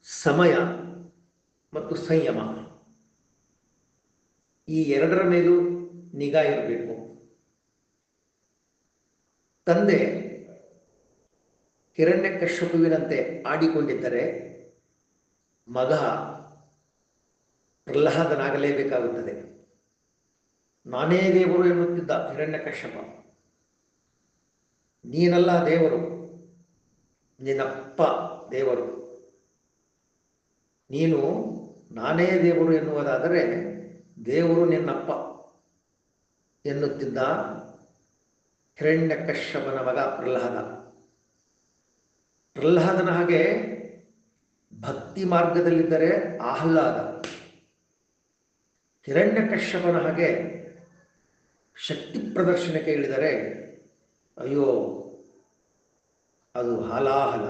ಸಮಯ ಮತ್ತು ಸಂಯಮ ಈ ಎರಡರ ಮೇಲೂ ನಿಗಾ ಇರಬೇಕು. ತಂದೆ ಹಿರಣ್ಯಕಶ್ಯಪುವಿನಂತೆ ಆಡಿಕೊಂಡಿದ್ದರೆ ಮಗ ಪ್ರಹ್ಲಾದನಾಗಲೇಬೇಕಾಗುತ್ತದೆ. ನಾನೇ ದೇವರು ಎನ್ನುತ್ತಿದ್ದ ಹಿರಣ್ಯಕಶ್ಯಪ, ನೀನಲ್ಲ ದೇವರು, ನಿನ್ನಪ್ಪ ದೇವರು. ನೀನು ನಾನೇ ದೇವರು ಎನ್ನುವುದಾದರೆ ದೇವರು ನಿನ್ನಪ್ಪ ಎನ್ನುತ್ತಿದ್ದ ಹಿರಣ್ಯಕಶ್ಯಪನ ಮಗ ಪ್ರಹ್ಲಾದ. ಪ್ರಹ್ಲಾದನ ಹಾಗೆ ಭಕ್ತಿ ಮಾರ್ಗದಲ್ಲಿದ್ದರೆ ಆಹ್ಲಾದ, ಹಿರಣ್ಯಕಶ್ಯಪನ ಹಾಗೆ ಶಕ್ತಿ ಪ್ರದರ್ಶನಕ್ಕೆ ಇಳಿದರೆ ಅಯ್ಯೋ ಅದು ಹಾಲಾಹಲ.